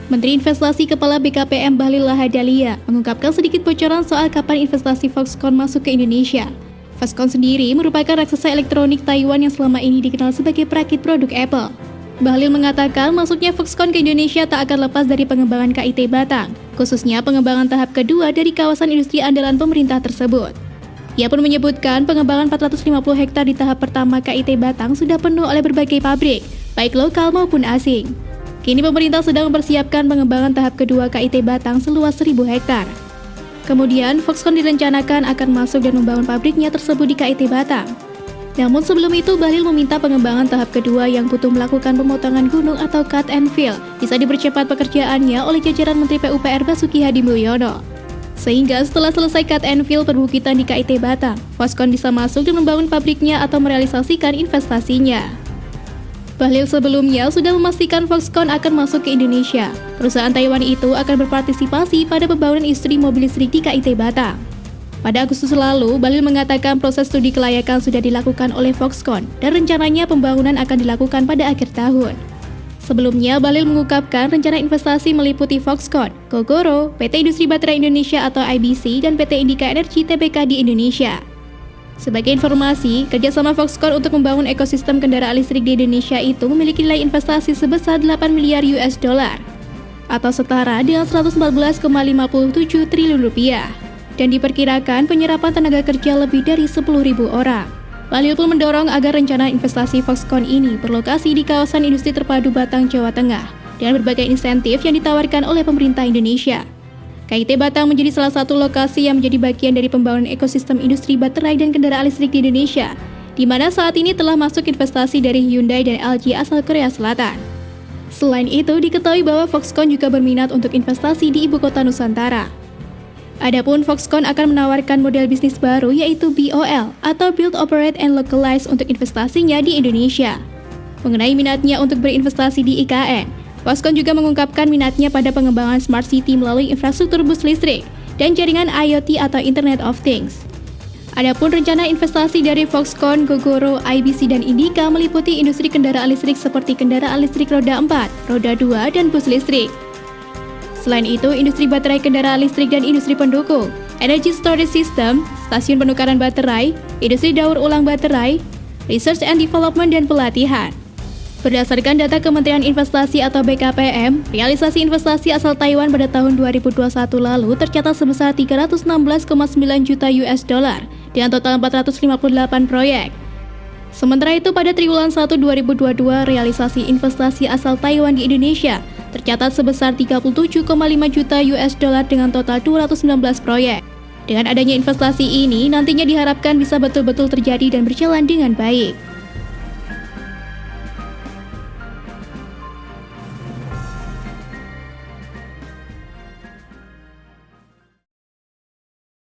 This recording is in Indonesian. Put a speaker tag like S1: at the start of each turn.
S1: Menteri Investasi Kepala BKPM Bahlil Lahadalia mengungkapkan sedikit bocoran soal kapan investasi Foxconn masuk ke Indonesia. Foxconn sendiri merupakan raksasa elektronik Taiwan yang selama ini dikenal sebagai perakit produk Apple. Bahlil mengatakan masuknya Foxconn ke Indonesia tak akan lepas dari pengembangan KIT Batang, khususnya pengembangan tahap kedua dari kawasan industri andalan pemerintah tersebut. Ia pun menyebutkan pengembangan 450 hektar di tahap pertama KIT Batang sudah penuh oleh berbagai pabrik, baik lokal maupun asing. Kini pemerintah sedang mempersiapkan pengembangan tahap kedua KIT Batang seluas 1.000 hektar. Kemudian, Foxconn direncanakan akan masuk dan membangun pabriknya tersebut di KIT Batang. Namun sebelum itu, Bahlil meminta pengembangan tahap kedua yang butuh melakukan pemotongan gunung atau cut and fill bisa dipercepat pekerjaannya oleh jajaran Menteri PUPR Basuki Hadi Mulyono. Sehingga setelah selesai cut and fill perbukitan di KIT Batang, Foxconn bisa masuk dan membangun pabriknya atau merealisasikan investasinya. Bahlil sebelumnya sudah memastikan Foxconn akan masuk ke Indonesia. Perusahaan Taiwan itu akan berpartisipasi pada pembangunan industri mobil listrik di KIT Batang. Pada Agustus lalu, Bahlil mengatakan proses studi kelayakan sudah dilakukan oleh Foxconn dan rencananya pembangunan akan dilakukan pada akhir tahun. Sebelumnya, Bahlil mengungkapkan rencana investasi meliputi Foxconn, Gogoro, PT Industri Baterai Indonesia atau IBC, dan PT Indika Energi Tbk di Indonesia. Sebagai informasi, kerjasama Foxconn untuk membangun ekosistem kendaraan listrik di Indonesia itu memiliki nilai investasi sebesar 8 miliar US dollar atau setara dengan 114,57 triliun rupiah dan diperkirakan penyerapan tenaga kerja lebih dari 10.000 orang. Bahlil pun mendorong agar rencana investasi Foxconn ini berlokasi di kawasan industri terpadu Batang, Jawa Tengah dengan berbagai insentif yang ditawarkan oleh pemerintah Indonesia. KIT Batang menjadi salah satu lokasi yang menjadi bagian dari pembangunan ekosistem industri baterai dan kendaraan listrik di Indonesia, di mana saat ini telah masuk investasi dari Hyundai dan LG asal Korea Selatan. Selain itu, diketahui bahwa Foxconn juga berminat untuk investasi di ibu kota Nusantara. Adapun Foxconn akan menawarkan model bisnis baru yaitu BOL atau Build, Operate, and Localize untuk investasinya di Indonesia. Mengenai minatnya untuk berinvestasi di IKN, Foxconn juga mengungkapkan minatnya pada pengembangan Smart City melalui infrastruktur bus listrik dan jaringan IoT atau Internet of Things. Adapun rencana investasi dari Foxconn, Gogoro, IBC, dan Indika meliputi industri kendaraan listrik seperti kendaraan listrik roda 4, roda 2, dan bus listrik. Selain itu, industri baterai kendaraan listrik dan industri pendukung, energy storage system, stasiun penukaran baterai, industri daur ulang baterai, research and development, dan pelatihan. Berdasarkan data Kementerian Investasi atau BKPM, realisasi investasi asal Taiwan pada tahun 2021 lalu tercatat sebesar 316,9 juta US dollar dengan total 458 proyek. Sementara itu pada triwulan 1 2022, realisasi investasi asal Taiwan di Indonesia tercatat sebesar 37,5 juta US dollar dengan total 219 proyek. Dengan adanya investasi ini, nantinya diharapkan bisa betul-betul terjadi dan berjalan dengan baik.